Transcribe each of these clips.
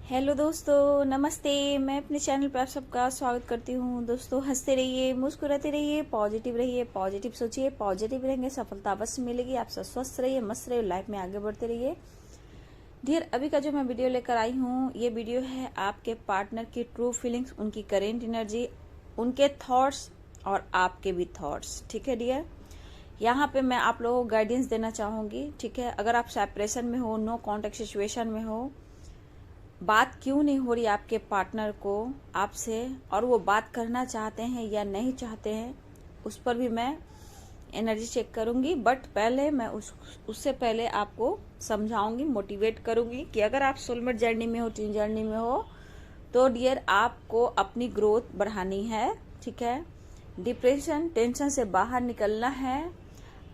Hello दोस्तों, नमस्ते। मैं अपने चैनल पर आप सबका स्वागत करती हूँ। दोस्तों, हंसते रहिए, मुस्कुराते रहिए, पॉजिटिव रहिए, पॉजिटिव सोचिए, पॉजिटिव रहेंगे, सफलता अवश्य मिलेगी। आप सब स्वस्थ रहिए, मस्त रहिए, लाइफ में आगे बढ़ते रहिए। डियर, अभी का जो मैं वीडियो लेकर आई हूँ, ये वीडियो है आपके पार्टनर की ट्रू फीलिंग्स, उनकी करेंट एनर्जी, उनके थॉट्स और आपके भी थॉट्स। ठीक है डियर, यहाँ पे मैं आप लोगों को गाइडेंस देना चाहूंगी। ठीक है, अगर आप सेपरेशन में हो, नो कॉन्टेक्ट सिचुएशन में हो, बात क्यों नहीं हो रही आपके पार्टनर को आपसे, और वो बात करना चाहते हैं या नहीं चाहते हैं, उस पर भी मैं एनर्जी चेक करूंगी। बट पहले मैं उससे पहले आपको समझाऊंगी, मोटिवेट करूंगी कि अगर आप सोलमेट जर्नी में हो, ट्विन जर्नी में हो, तो डियर आपको अपनी ग्रोथ बढ़ानी है। ठीक है, डिप्रेशन, टेंशन से बाहर निकलना है।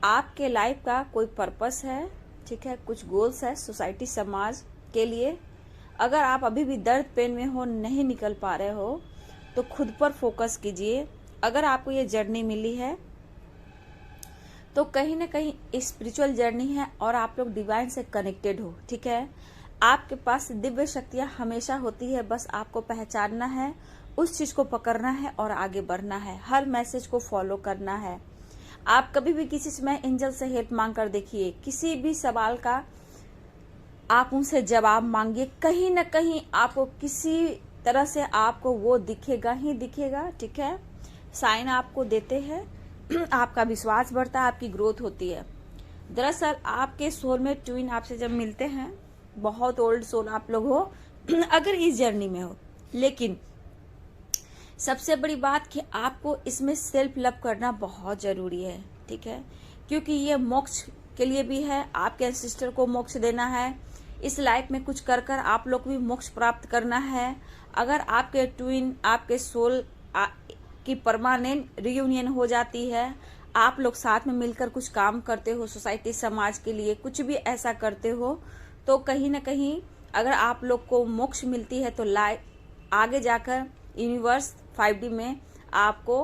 आपके लाइफ का कोई पर्पस है। ठीक है, कुछ गोल्स है सोसाइटी, समाज के लिए। अगर आप अभी भी दर्द पेन में हो, नहीं निकल पा रहे हो, तो खुद पर फोकस कीजिए। अगर आपको ये जर्नी मिली है तो कहीं ना कहीं स्पिरिचुअल जर्नी है और आप लोग डिवाइन से कनेक्टेड हो। ठीक है, आपके पास दिव्य शक्तियां हमेशा होती है, बस आपको पहचानना है, उस चीज को पकड़ना है और आगे बढ़ना है। हर मैसेज को फॉलो करना है। आप कभी भी किसी समय एंजल से हेल्प मांग कर देखिए, किसी भी सवाल का आप उनसे जवाब मांगिए, कहीं ना कहीं आपको किसी तरह से आपको वो दिखेगा ही दिखेगा। ठीक है, साइन आपको देते हैं, आपका विश्वास बढ़ता है, आपकी ग्रोथ होती है। दरअसल आपके सोल में ट्विन आपसे जब मिलते हैं, बहुत ओल्ड सोल आप लोग हो अगर इस जर्नी में हो, लेकिन सबसे बड़ी बात कि आपको इसमें सेल्फ लव करना बहुत जरूरी है। ठीक है, क्योंकि ये मोक्ष के लिए भी है, आपके एंसेस्टर को मोक्ष देना है। इस लाइफ में कुछ कर कर आप लोग भी मोक्ष प्राप्त करना है। अगर आपके ट्विन, आपके सोल की परमानेंट रियूनियन हो जाती है, आप लोग साथ में मिलकर कुछ काम करते हो, सोसाइटी समाज के लिए कुछ भी ऐसा करते हो, तो कहीं ना कहीं अगर आप लोग को मोक्ष मिलती है तो लाइफ आगे जाकर यूनिवर्स 5D में आपको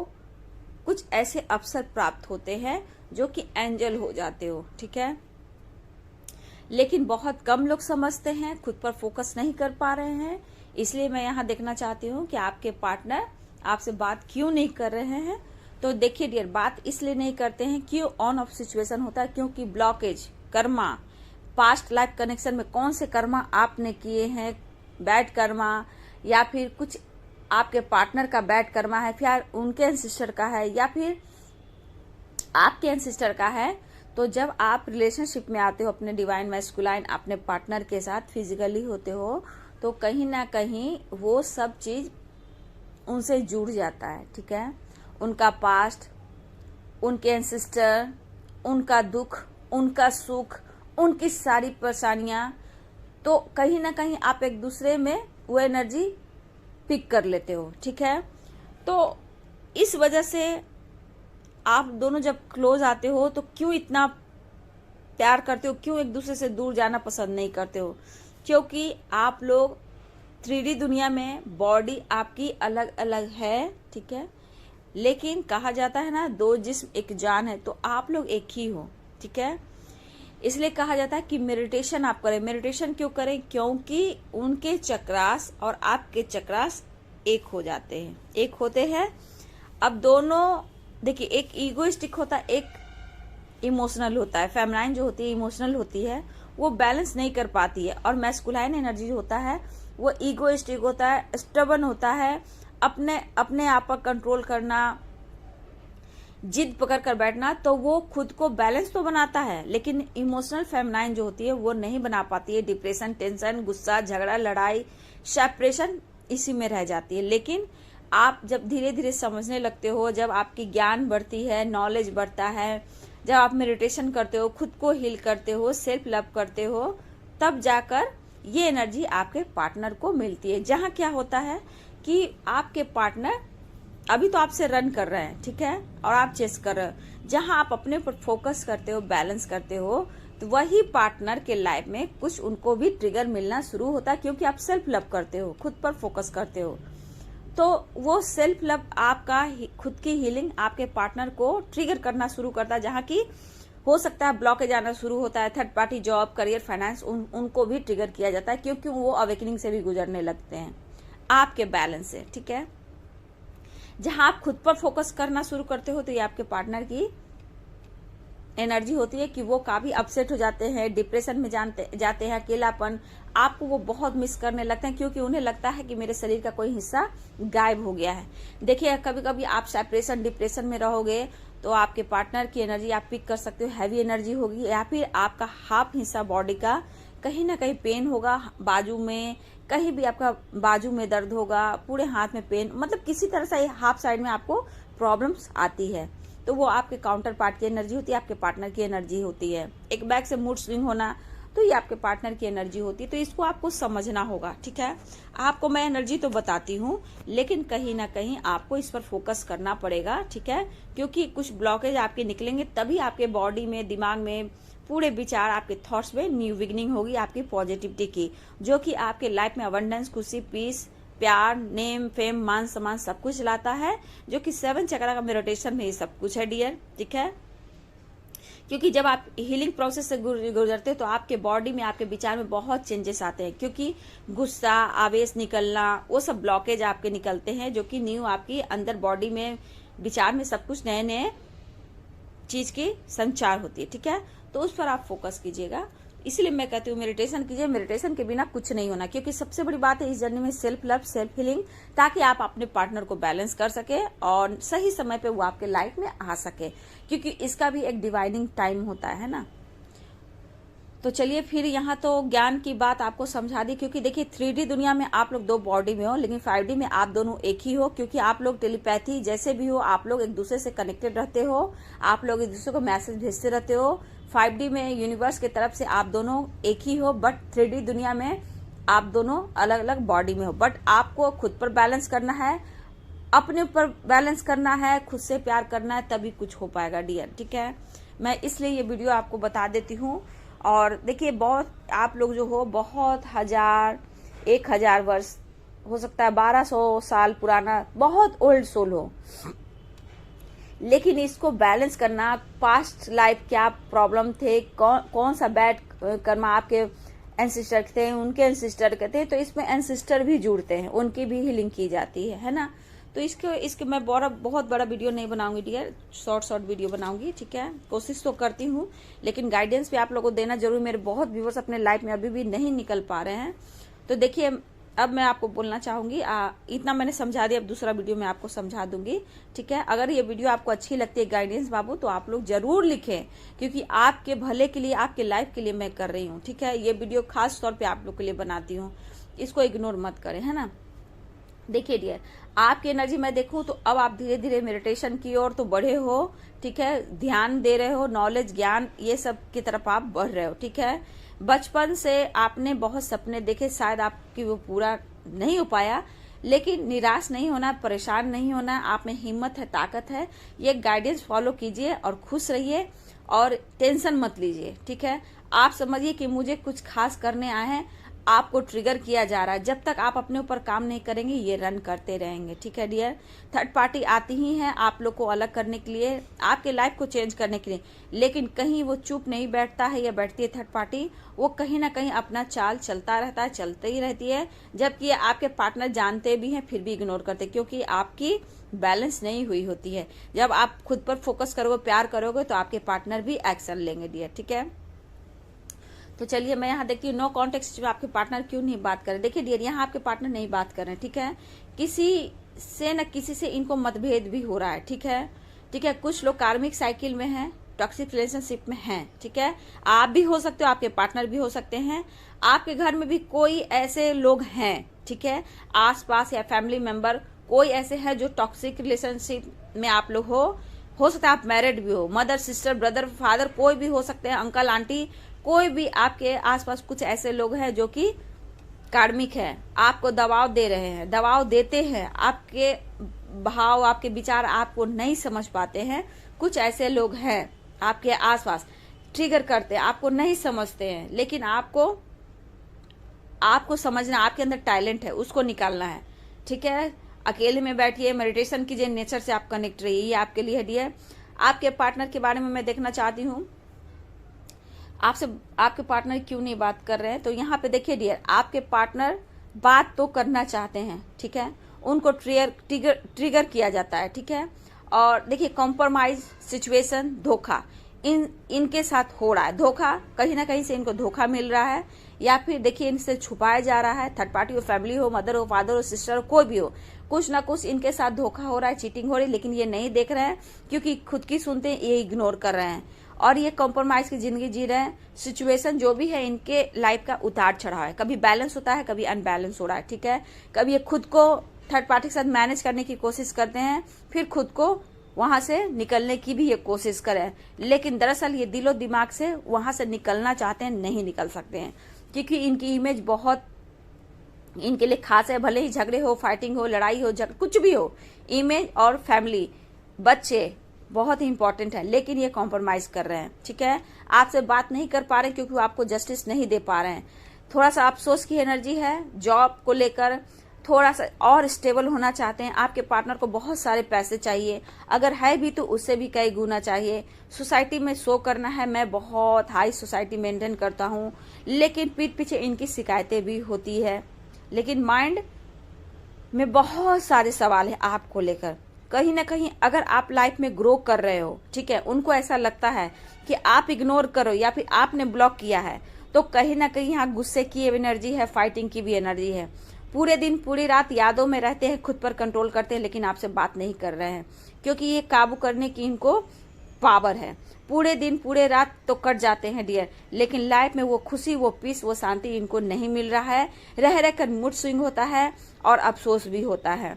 कुछ ऐसे अवसर प्राप्त होते हैं जो कि एंजल हो जाते हो। ठीक है, लेकिन बहुत कम लोग समझते हैं, खुद पर फोकस नहीं कर पा रहे हैं। इसलिए मैं यहाँ देखना चाहती हूँ कि आपके पार्टनर आपसे बात क्यों नहीं कर रहे हैं। तो देखिए डियर, बात इसलिए नहीं करते हैं, क्यों ऑन ऑफ सिचुएशन होता है, क्योंकि blockage, Karma, past life connection में कौन से कर्मा आपने किए हैं, बैड कर्मा, या फिर कुछ आपके पार्टनर का बैड कर्मा है, फिर उनके एंसेस्टर का है, या फिर आपके एंसेस्टर का है। तो जब आप रिलेशनशिप में आते हो अपने डिवाइन मैस्कुलाइन अपने पार्टनर के साथ फिजिकली होते हो, तो कहीं ना कहीं वो सब चीज उनसे जुड़ जाता है। ठीक है, उनका पास्ट, उनके एंसेस्टर, उनका दुख, उनका सुख, उनकी सारी परेशानियां, तो कहीं ना कहीं आप एक दूसरे में वो एनर्जी पिक कर लेते हो। ठीक है, तो इस वजह से आप दोनों जब क्लोज आते हो तो क्यों इतना प्यार करते हो, क्यों एक दूसरे से दूर जाना पसंद नहीं करते हो, क्योंकि आप लोग 3D दुनिया में बॉडी आपकी अलग अलग है। ठीक है, लेकिन कहा जाता है ना, दो जिस्म एक जान है, तो आप लोग एक ही हो। ठीक है, इसलिए कहा जाता है कि मेडिटेशन आप करें। मेडिटेशन क्यों करें, क्योंकि उनके चक्रास और आपके चक्रास एक हो जाते हैं, एक होते हैं। अब दोनों देखिए, एक ईगोइस्टिक होता है, एक इमोशनल होता है। फेमिनाइन जो होती है इमोशनल होती है, वो बैलेंस नहीं कर पाती है, और मैस्कुलाइन एनर्जी जो होता है वो ईगोइस्टिक होता है, स्टबर्न होता है, अपने आप पर कंट्रोल करना, जिद पकड़ कर बैठना। तो वो खुद को बैलेंस तो बनाता है, लेकिन इमोशनल फेमिनाइन जो होती है वो नहीं बना पाती है। डिप्रेशन, टेंशन, गुस्सा, झगड़ा, लड़ाई, सेपरेशन इसी में रह जाती है। लेकिन आप जब धीरे धीरे समझने लगते हो, जब आपकी ज्ञान बढ़ती है, नॉलेज बढ़ता है, जब आप मेडिटेशन करते हो, खुद को हील करते हो, सेल्फ लव करते हो, तब जाकर ये एनर्जी आपके पार्टनर को मिलती है। जहाँ क्या होता है कि आपके पार्टनर अभी तो आपसे रन कर रहे हैं, ठीक है, और आप चेस कर रहे हो। जहाँ आप अपने पर फोकस करते हो, बैलेंस करते हो, तो वही पार्टनर के लाइफ में कुछ उनको भी ट्रिगर मिलना शुरू होता है, क्योंकि आप सेल्फ लव करते हो, खुद पर फोकस करते हो। तो वो सेल्फ लव, आपका खुद की हीलिंग आपके पार्टनर को ट्रिगर करना शुरू करता है, जहाँ की हो सकता है ब्लॉकेज आना शुरू होता है, third party, job, career, finance, उनको भी ट्रिगर किया जाता है क्योंकि वो अवेकनिंग से भी गुजरने लगते हैं आपके बैलेंस से। ठीक है, जहां आप खुद पर फोकस करना शुरू करते हो तो ये आपके पार्टनर की एनर्जी होती है कि वो काफी अपसेट हो जाते हैं, डिप्रेशन में जाते हैं, अकेलापन, आपको वो बहुत मिस करने लगते हैं क्योंकि उन्हें लगता है कि मेरे शरीर का कोई हिस्सा गायब हो गया है। देखिए, कभी कभी आप सेपरेशन, डिप्रेशन में रहोगे तो आपके पार्टनर की एनर्जी आप पिक कर सकते हो, हैवी एनर्जी होगी, या फिर आपका हाफ हिस्सा बॉडी का कहीं ना कहीं पेन होगा, बाजू में कहीं भी आपका बाजू में दर्द होगा, पूरे हाथ में पेन, मतलब किसी तरह से हाफ साइड में आपको प्रॉब्लम्स आती है, तो वो आपके काउंटर पार्ट की एनर्जी होती है, आपके पार्टनर की एनर्जी होती है। एक बैक से मूड स्विंग होना, तो ये आपके पार्टनर की एनर्जी होती है, तो इसको आपको समझना होगा। ठीक है, आपको मैं एनर्जी तो बताती हूँ, लेकिन कहीं ना कहीं आपको इस पर फोकस करना पड़ेगा। ठीक है, क्योंकि कुछ ब्लॉकेज आपके निकलेंगे, तभी आपके बॉडी में, दिमाग में, पूरे विचार, आपके थॉट्स में न्यू बिगनिंग होगी आपकी पॉजिटिविटी की, जो कि आपके लाइफ में अबंडेंस, खुशी, पीस, प्यार, नेम, फेम, मान सम्मान सब कुछ लाता है, जो कि 7 चक्र का मेडिटेशन में ये सब कुछ है डियर। ठीक है, क्योंकि जब आप हीलिंग प्रोसेस से गुजरते हो तो आपके बॉडी में, आपके विचार में बहुत चेंजेस आते हैं, क्योंकि गुस्सा, आवेश निकलना, वो सब ब्लॉकेज आपके निकलते हैं, जो कि न्यू आपकी अंदर बॉडी में, विचार में सब कुछ नए नए चीज की संचार होती है। ठीक है, तो उस पर आप फोकस कीजिएगा। इसलिए मैं कहती हूँ मेडिटेशन कीजिए, मेडिटेशन के बिना कुछ नहीं होना, क्योंकि सबसे बड़ी बात है इस जर्नी में सेल्फ लव, सेल्फ हीलिंग, ताकि आप अपने पार्टनर को बैलेंस कर सके और सही समय पे वो आपके लाइफ में आ सके, क्योंकि इसका भी एक डिवाइडिंग टाइम होता है ना। तो चलिए फिर, यहाँ तो ज्ञान की बात आपको समझा दी, क्योंकि देखिए 3D दुनिया में आप लोग 2 बॉडी में हो, लेकिन 5D में आप दोनों एक ही हो, क्योंकि आप लोग टेलीपैथी जैसे भी हो, आप लोग एक दूसरे से कनेक्टेड रहते हो, आप लोग एक दूसरे को मैसेज भेजते रहते हो। 5D में यूनिवर्स की तरफ से आप दोनों एक ही हो, बट 3D दुनिया में आप दोनों अलग अलग बॉडी में हो। बट आपको खुद पर बैलेंस करना है, अपने ऊपर बैलेंस करना है, खुद से प्यार करना है, तभी कुछ हो पाएगा डियर। ठीक है, मैं इसलिए ये वीडियो आपको बता देती हूँ। और देखिए, बहुत आप लोग जो हो, बहुत 1000, 1000 वर्ष, हो सकता है 1200 साल पुराना, बहुत ओल्ड सोल हो, लेकिन इसको बैलेंस करना, पास्ट लाइफ क्या प्रॉब्लम थे, कौन सा बैड कर्मा आपके एंसिस्टर थे, उनके एंसिस्टर के थे, तो इसमें एंसिस्टर भी जुड़ते हैं, उनकी भी हीलिंग की जाती है ना। तो इसके मैं बहुत बड़ा वीडियो नहीं बनाऊंगी डियर, शॉर्ट वीडियो बनाऊंगी। ठीक है, कोशिश तो करती हूँ, लेकिन गाइडेंस भी आप लोगों को देना जरूर। मेरे बहुत व्यूअर्स अपने लाइफ में अभी भी नहीं निकल पा रहे हैं, तो देखिए अब मैं आपको बोलना चाहूंगी, इतना मैंने समझा दिया, अब दूसरा वीडियो मैं आपको समझा दूंगी। ठीक है, अगर ये वीडियो आपको अच्छी लगती है गाइडेंस बाबू, तो आप लोग जरूर लिखें, क्योंकि आपके भले के लिए, आपके लाइफ के लिए मैं कर रही हूँ। ठीक है, ये वीडियो खास तौर पे आप लोग के लिए बनाती हूँ, इसको इग्नोर मत करें, है ना। देखिए डियर, आपकी एनर्जी मैं देखूं तो अब आप धीरे धीरे मेडिटेशन की ओर तो बढ़े हो। ठीक है, ध्यान दे रहे हो, नॉलेज, ज्ञान, ये सब की तरफ आप बढ़ रहे हो। ठीक है, बचपन से आपने बहुत सपने देखे, शायद आपकी वो पूरा नहीं हो पाया, लेकिन निराश नहीं होना, परेशान नहीं होना, आप में हिम्मत है, ताकत है। ये गाइडेंस फॉलो कीजिए और खुश रहिए और टेंशन मत लीजिए। ठीक है, आप समझिए कि मुझे कुछ खास करने आए हैं, आपको ट्रिगर किया जा रहा है। जब तक आप अपने ऊपर काम नहीं करेंगे, ये रन करते रहेंगे। ठीक है डियर, थर्ड पार्टी आती ही है आप लोग को अलग करने के लिए, आपके लाइफ को चेंज करने के लिए, लेकिन कहीं वो चुप नहीं बैठता है या बैठती है थर्ड पार्टी, वो कहीं ना कहीं अपना चाल चलता रहता है, चलते ही रहती है, जबकि आपके पार्टनर जानते भी हैं फिर भी इग्नोर करते, क्योंकि आपकी बैलेंस नहीं हुई होती है। जब आप खुद पर फोकस करोगे, प्यार करोगे, तो आपके पार्टनर भी एक्शन लेंगे डियर। ठीक है, तो चलिए मैं यहाँ देखती हूँ, नो कॉन्टेक्स्ट में आपके पार्टनर क्यों नहीं बात कर रहे। देखिए डियर, यहाँ आपके पार्टनर नहीं बात कर रहे हैं। ठीक है, किसी से न किसी से इनको मतभेद भी हो रहा है। ठीक है, ठीक है, कुछ लोग कार्मिक साइकिल में हैं, टॉक्सिक रिलेशनशिप में हैं। ठीक है, आप भी हो सकते हो, आपके पार्टनर भी हो सकते हैं, आपके घर में भी कोई ऐसे लोग हैं। ठीक है, आसपास या फैमिली मेंबर कोई ऐसे है जो टॉक्सिक रिलेशनशिप में आप लोग हो सकता है आप मैरिड भी हो, मदर, सिस्टर, ब्रदर, फादर, कोई भी हो सकते हैं, अंकल, आंटी, कोई भी आपके आसपास कुछ ऐसे लोग हैं जो कि कार्मिक है, आपको दबाव दे रहे हैं, दबाव देते हैं, आपके भाव, आपके विचार आपको नहीं समझ पाते हैं। कुछ ऐसे लोग हैं आपके आसपास, ट्रिगर करते हैं, आपको नहीं समझते हैं, लेकिन आपको समझना, आपके अंदर टैलेंट है, उसको निकालना है। ठीक है, अकेले में बैठिए, मेडिटेशन कीजिए, नेचर से आप कनेक्ट रहिए, ये आपके लिए डियर। आपके पार्टनर के बारे में मैं देखना चाहती हूँ, आपसे आपके पार्टनर क्यों नहीं बात कर रहे हैं? तो यहाँ पे देखिए डियर, आपके पार्टनर बात तो करना चाहते हैं, ठीक है, उनको ट्रिगर किया जाता है, ठीक है। और देखिए कॉम्प्रोमाइज सिचुएशन, धोखा इनके साथ हो रहा है, धोखा कहीं ना कहीं से इनको धोखा मिल रहा है, या फिर देखिए इनसे छुपाया जा रहा है। थर्ड पार्टी हो, फैमिली हो, मदर हो, फादर हो, सिस्टर हो, कोई भी हो, कुछ ना कुछ इनके साथ धोखा हो रहा है, चीटिंग हो रही है, लेकिन ये नहीं देख रहे हैं क्योंकि खुद की सुनते हैं, ये इग्नोर कर रहे हैं और ये कॉम्प्रोमाइज की जिंदगी जी रहे हैं। सिचुएशन जो भी है इनके लाइफ का उतार चढ़ाव है, कभी बैलेंस होता है, कभी अनबैलेंस हो रहा है, ठीक है। कभी ये खुद को थर्ड पार्टी के साथ मैनेज करने की कोशिश करते हैं, फिर खुद को वहां से निकलने की भी ये कोशिश करें, लेकिन दरअसल ये दिलो दिमाग से वहां से निकलना चाहते हैं, नहीं निकल सकते हैं क्योंकि इनकी इमेज बहुत इनके लिए खास है। भले ही झगड़े हो, फाइटिंग हो, लड़ाई हो, कुछ भी हो, इमेज और फैमिली, बच्चे बहुत ही इंपॉर्टेंट है, लेकिन ये कॉम्प्रोमाइज कर रहे हैं, ठीक है। आपसे बात नहीं कर पा रहे क्योंकि वो आपको जस्टिस नहीं दे पा रहे हैं। थोड़ा सा अफसोस की एनर्जी है, जॉब को लेकर थोड़ा सा और स्टेबल होना चाहते हैं। आपके पार्टनर को बहुत सारे पैसे चाहिए, अगर है भी तो उससे भी कई गुना चाहिए। सोसाइटी में शो करना है, मैं बहुत हाई सोसाइटी मेंटेन करता हूँ, लेकिन पीठ पीछे इनकी शिकायतें भी होती है। लेकिन माइंड में बहुत सारे सवाल है आपको लेकर। कहीं ना कहीं अगर आप लाइफ में ग्रो कर रहे हो, ठीक है, उनको ऐसा लगता है कि आप इग्नोर करो या फिर आपने ब्लॉक किया है, तो कहीं ना कहीं यहाँ गुस्से की एनर्जी है, फाइटिंग की भी एनर्जी है। पूरे दिन पूरी रात यादों में रहते हैं, खुद पर कंट्रोल करते हैं, लेकिन आपसे बात नहीं कर रहे हैं क्योंकि ये काबू करने की इनको पावर है। पूरे दिन पूरे रात तो कट जाते हैं डियर, लेकिन लाइफ में वो खुशी, वो पीस, वो शांति इनको नहीं मिल रहा है। रह रहकर मूड स्विंग होता है और अफसोस भी होता है।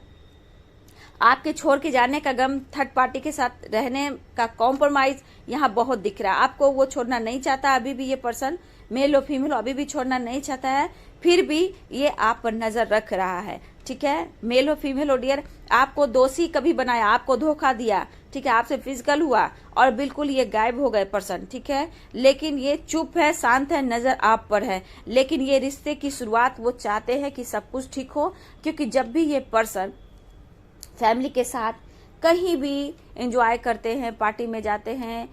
आपके छोड़ के जाने का गम, थर्ड पार्टी के साथ रहने का कॉम्प्रोमाइज यहाँ बहुत दिख रहा है। आपको वो छोड़ना नहीं चाहता, अभी भी ये पर्सन, मेल और फीमेल, अभी भी छोड़ना नहीं चाहता है, फिर भी ये आप पर नजर रख रहा है, ठीक है। मेल हो, फीमेल हो डियर, आपको दोषी कभी बनाया, आपको धोखा दिया, ठीक है, आपसे फिजिकल हुआ और बिल्कुल ये गायब हो गए पर्सन, ठीक है। लेकिन ये चुप है, शांत है, नजर आप पर है, लेकिन ये रिश्ते की शुरुआत वो चाहते हैं कि सब कुछ ठीक हो, क्योंकि जब भी ये पर्सन फैमिली के साथ कहीं भी एंजॉय करते हैं, पार्टी में जाते हैं,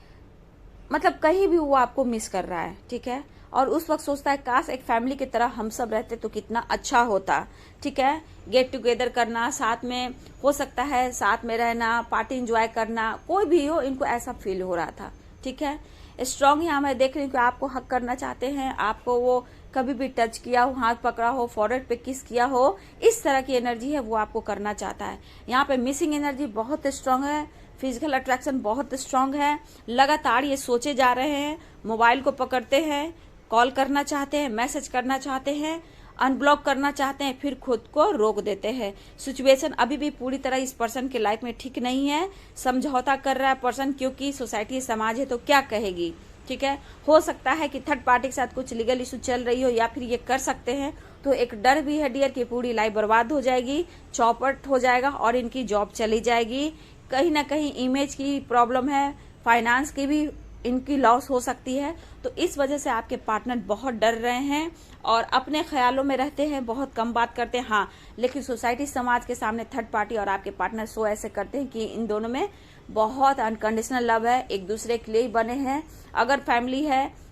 मतलब कहीं भी वो आपको मिस कर रहा है, ठीक है। और उस वक्त सोचता है काश एक फैमिली की तरह हम सब रहते तो कितना अच्छा होता, ठीक है। गेट टुगेदर करना, साथ में हो सकता है साथ में रहना, पार्टी एंजॉय करना, कोई भी हो, इनको ऐसा फील हो रहा था, ठीक है। स्ट्रांग यहाँ मैं देख रही हूँ कि आपको हक करना चाहते हैं, आपको वो कभी भी टच किया हो, हाथ पकड़ा हो, फॉरवर्ड पे किस किया हो, इस तरह की एनर्जी है वो आपको करना चाहता है। यहाँ पे मिसिंग एनर्जी बहुत स्ट्रांग है, फिजिकल अट्रैक्शन बहुत स्ट्रांग है, लगातार ये सोचे जा रहे हैं, मोबाइल को पकड़ते हैं, कॉल करना चाहते हैं, मैसेज करना चाहते हैं, अनब्लॉक करना चाहते हैं, फिर खुद को रोक देते हैं। सिचुएशन अभी भी पूरी तरह इस पर्सन के लाइफ में ठीक नहीं है, समझौता कर रहा है पर्सन, क्योंकि सोसाइटी समाज है तो क्या कहेगी, ठीक है। हो सकता है कि थर्ड पार्टी के साथ कुछ लीगल इशू चल रही हो, या फिर ये कर सकते हैं, तो एक डर भी है डियर कि पूरी लाइफ बर्बाद हो जाएगी, चौपट हो जाएगा और इनकी जॉब चली जाएगी। कहीं ना कहीं इमेज की प्रॉब्लम है, फाइनेंस की भी इनकी लॉस हो सकती है। तो इस वजह से आपके पार्टनर बहुत डर रहे हैं और अपने ख्यालों में रहते हैं, बहुत कम बात करते हैं। हाँ, लेकिन सोसाइटी समाज के सामने थर्ड पार्टी और आपके पार्टनर शो ऐसे करते हैं कि इन दोनों में बहुत अनकंडीशनल लव है, एक दूसरे के लिए ही बने हैं। अगर फैमिली है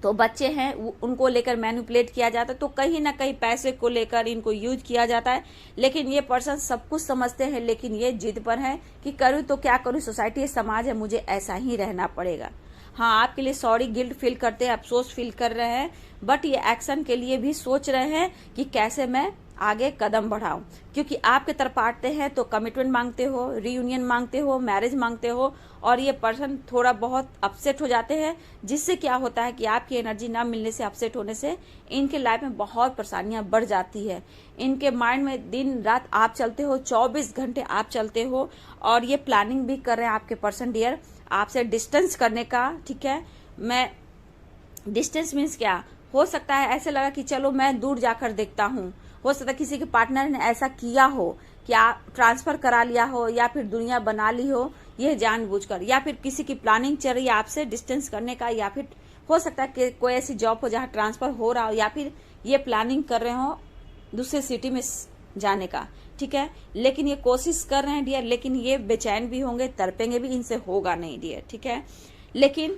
तो बच्चे हैं, उनको लेकर मैनिपुलेट किया जाता है, तो कहीं ना कहीं पैसे को लेकर इनको यूज किया जाता है। लेकिन ये पर्सन सब कुछ समझते हैं, लेकिन ये जिद पर है कि करूँ तो क्या करूँ, सोसाइटी समाज है, मुझे ऐसा ही रहना पड़ेगा। हाँ, आपके लिए सॉरी गिल्ट फील करते हैं, अफसोस फील कर रहे हैं, बट ये एक्शन के लिए भी सोच रहे हैं कि कैसे मैं आगे कदम बढ़ाऊं, क्योंकि आपके तरफ आते हैं तो कमिटमेंट मांगते हो, रियूनियन मांगते हो, मैरिज मांगते हो, और ये पर्सन थोड़ा बहुत अपसेट हो जाते हैं, जिससे क्या होता है कि आपकी एनर्जी ना मिलने से, अपसेट होने से इनके लाइफ में बहुत परेशानियां बढ़ जाती है। इनके माइंड में दिन रात आप चलते हो, 24 घंटे आप चलते हो, और ये प्लानिंग भी कर रहे हैं आपके पर्सन डियर आपसे डिस्टेंस करने का, ठीक है। मैं डिस्टेंस मीन्स क्या हो सकता है, ऐसे लगा कि चलो मैं दूर जाकर देखता हूँ, हो सकता है किसी के पार्टनर ने ऐसा किया हो, क्या ट्रांसफर करा लिया हो, या फिर दुनिया बना ली हो ये जानबूझकर, या फिर किसी की प्लानिंग चल रही है आपसे डिस्टेंस करने का, या फिर हो सकता है कि कोई ऐसी जॉब हो जहाँ ट्रांसफर हो रहा हो, या फिर ये प्लानिंग कर रहे हो दूसरे सिटी में जाने का, ठीक है। लेकिन ये कोशिश कर रहे हैं डियर, लेकिन ये बेचैन भी होंगे, तड़पेंगे भी, इनसे होगा नहीं डियर, ठीक है। लेकिन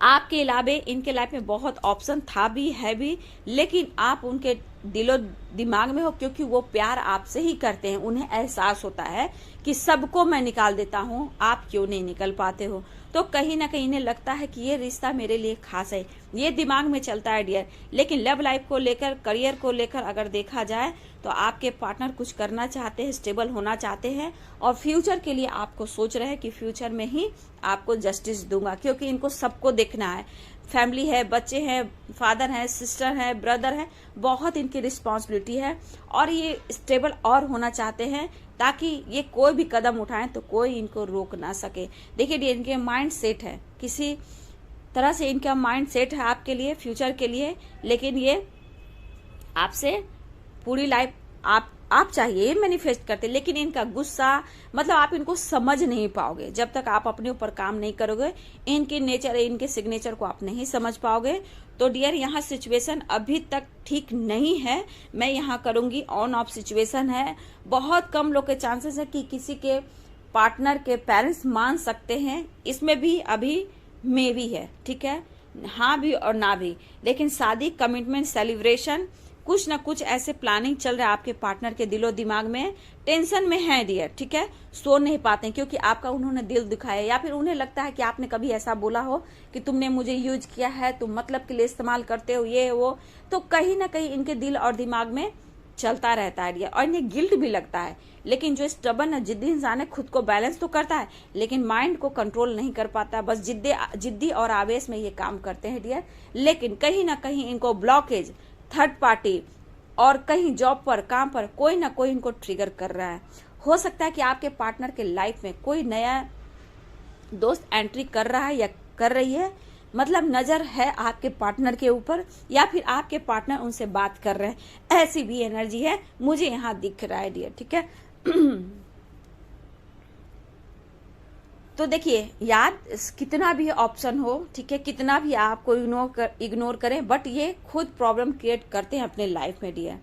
आपके अलावे इनके लाइफ में बहुत ऑप्शन था भी, है भी, लेकिन आप उनके दिलो दिमाग में हो, क्योंकि वो प्यार आपसे ही करते हैं। उन्हें एहसास होता है कि सबको मैं निकाल देता हूँ, आप क्यों नहीं निकल पाते हो। तो कहीं ना कहीं इन्हें लगता है कि ये रिश्ता मेरे लिए खास है, ये दिमाग में चलता है डियर। लेकिन लव लाइफ को लेकर, करियर को लेकर अगर देखा जाए तो आपके पार्टनर कुछ करना चाहते हैं, स्टेबल होना चाहते हैं, और फ्यूचर के लिए आपको सोच रहे हैं कि फ्यूचर में ही आपको जस्टिस दूंगा, क्योंकि इनको सबको देखना है। फैमिली है, बच्चे हैं, फादर हैं, सिस्टर है, ब्रदर है, बहुत इनकी रिस्पॉन्सिबिलिटी है, और ये स्टेबल और होना चाहते हैं ताकि ये कोई भी कदम उठाएं तो कोई इनको रोक ना सके। देखिए ये इनके माइंड सेट है, किसी तरह से इनका माइंड सेट है आपके लिए, फ्यूचर के लिए, लेकिन ये आपसे पूरी लाइफ आप चाहिए, ये मैनिफेस्ट करते, लेकिन इनका गुस्सा, मतलब आप इनको समझ नहीं पाओगे जब तक आप अपने ऊपर काम नहीं करोगे। इनके नेचर, इनके सिग्नेचर को आप नहीं समझ पाओगे। तो डियर यहाँ सिचुएशन अभी तक ठीक नहीं है, मैं यहाँ करूंगी ऑन ऑफ सिचुएशन है। बहुत कम लोग के चांसेस है कि किसी के पार्टनर के पेरेंट्स मान सकते हैं, इसमें भी अभी मे भी है, ठीक है, हाँ भी और ना भी। लेकिन शादी, कमिटमेंट, सेलिब्रेशन, कुछ ना कुछ ऐसे प्लानिंग चल रहा है आपके पार्टनर के दिलो दिमाग में। टेंशन में है डियर, ठीक है, सो नहीं पाते क्योंकि आपका उन्होंने दिल दिखाया, या फिर उन्हें लगता है कि आपने कभी ऐसा बोला हो कि तुमने मुझे यूज किया है, तुम मतलब के लिए इस्तेमाल करते हो, ये वो। तो कहीं ना कहीं इनके दिल और दिमाग में चलता रहता है डियर, और इन्हें गिल्ट भी लगता है। लेकिन जो स्टबर्न जिद्दी इंसान है, खुद को बैलेंस तो करता है लेकिन माइंड को कंट्रोल नहीं कर पाता, बस जिद्दी और आवेश में ये काम करते हैं डियर। लेकिन कहीं ना कहीं इनको ब्लॉकेज, थर्ड पार्टी और कहीं जॉब पर, काम पर कोई ना कोई इनको ट्रिगर कर रहा है। हो सकता है कि आपके पार्टनर के लाइफ में कोई नया दोस्त एंट्री कर रहा है या कर रही है, मतलब नजर है आपके पार्टनर के ऊपर, या फिर आपके पार्टनर उनसे बात कर रहे हैं, ऐसी भी एनर्जी है मुझे यहाँ दिख रहा है डियर, ठीक है। तो देखिए यार, कितना भी ऑप्शन हो, ठीक है, कितना भी आपको इग्नोर करें, बट ये खुद प्रॉब्लम क्रिएट करते हैं अपने लाइफ में डियर।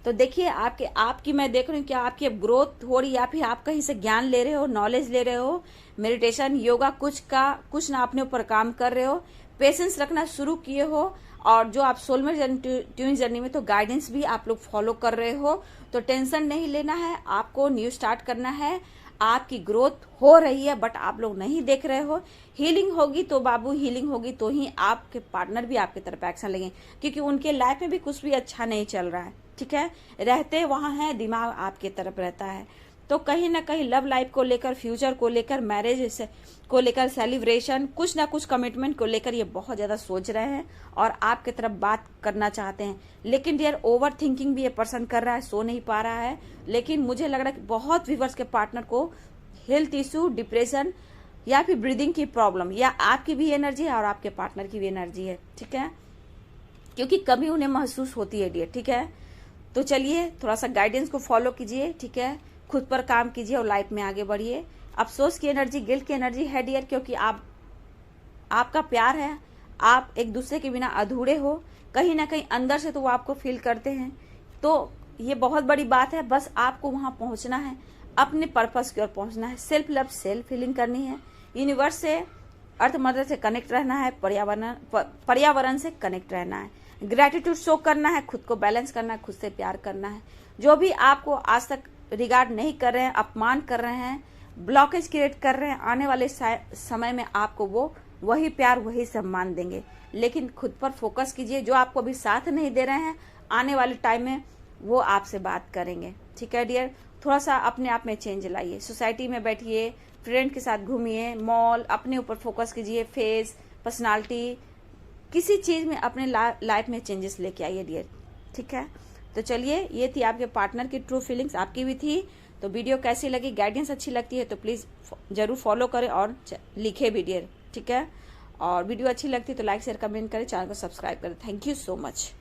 तो देखिए आपकी मैं देख रही हूँ कि आपकी अब ग्रोथ हो रही है, या फिर आप कहीं से ज्ञान ले रहे हो, नॉलेज ले रहे हो, मेडिटेशन, योगा, कुछ ना अपने ऊपर काम कर रहे हो, पेशेंस रखना शुरू किए हो, और जो आप सोलमेट ट्यून जर्नी में तो गाइडेंस भी आप लोग फॉलो कर रहे हो। तो टेंशन नहीं लेना है, आपको न्यू स्टार्ट करना है। आपकी ग्रोथ हो रही है बट आप लोग नहीं देख रहे हो। हीलिंग होगी तो बाबू, हीलिंग होगी तो ही आपके पार्टनर भी आपकी तरफ एक्शन लेंगे, क्योंकि उनके लाइफ में भी कुछ भी अच्छा नहीं चल रहा है, ठीक है, रहते वहां है, दिमाग आपके तरफ रहता है। तो कहीं ना कहीं लव लाइफ को लेकर, फ्यूचर को लेकर, मैरिज को लेकर, सेलिब्रेशन, कुछ ना कुछ कमिटमेंट को लेकर ये बहुत ज्यादा सोच रहे हैं और आपके तरफ बात करना चाहते हैं। लेकिन डियर ओवर थिंकिंग भी ये पर्सन कर रहा है, सो नहीं पा रहा है। लेकिन मुझे लग रहा है कि बहुत व्यूअर्स के पार्टनर को हेल्थ इशू, डिप्रेशन या फिर ब्रीदिंग की प्रॉब्लम, या आपकी भी एनर्जी है और आपके पार्टनर की भी एनर्जी है, ठीक है, क्योंकि कमी उन्हें महसूस होती है डियर, ठीक है। तो चलिए थोड़ा सा गाइडेंस को फॉलो कीजिए, ठीक है, खुद पर काम कीजिए और लाइफ में आगे बढ़िए। अफसोस की एनर्जी, गिल्ट की एनर्जी है डियर, क्योंकि आपका प्यार है, आप एक दूसरे के बिना अधूरे हो, कहीं ना कहीं अंदर से तो वो आपको फील करते हैं। तो ये बहुत बड़ी बात है, बस आपको वहां पहुंचना है, अपने पर्पस की ओर पहुंचना है, सेल्फ लव, सेल्फ हीलिंग करनी है, यूनिवर्स से, अर्थ मदर से कनेक्ट रहना है, पर्यावरण से कनेक्ट रहना है, ग्रेटिट्यूड शो करना है, खुद को बैलेंस करना है, खुद से प्यार करना है। जो भी आपको आज तक रिगार्ड नहीं कर रहे हैं, अपमान कर रहे हैं, ब्लॉकेज क्रिएट कर रहे हैं, आने वाले समय में आपको वो वही प्यार, वही सम्मान देंगे। लेकिन खुद पर फोकस कीजिए, जो आपको अभी साथ नहीं दे रहे हैं, आने वाले टाइम में वो आपसे बात करेंगे, ठीक है डियर। थोड़ा सा अपने आप में चेंज लाइए, सोसाइटी में बैठिए, फ्रेंड के साथ घूमिए, मॉल, अपने ऊपर फोकस कीजिए, फेस, पर्सनालिटी, किसी चीज में अपने लाइफ में चेंजेस लेके आइए डियर, ठीक है। तो चलिए, ये थी आपके पार्टनर की ट्रू फीलिंग्स, आपकी भी थी। तो वीडियो कैसी लगी, गाइडेंस अच्छी लगती है तो प्लीज जरूर फॉलो करें और लिखे भी डियर, ठीक है। और वीडियो अच्छी लगती है तो लाइक शेयर कमेंट करें, चैनल को सब्सक्राइब करें। Thank you so much.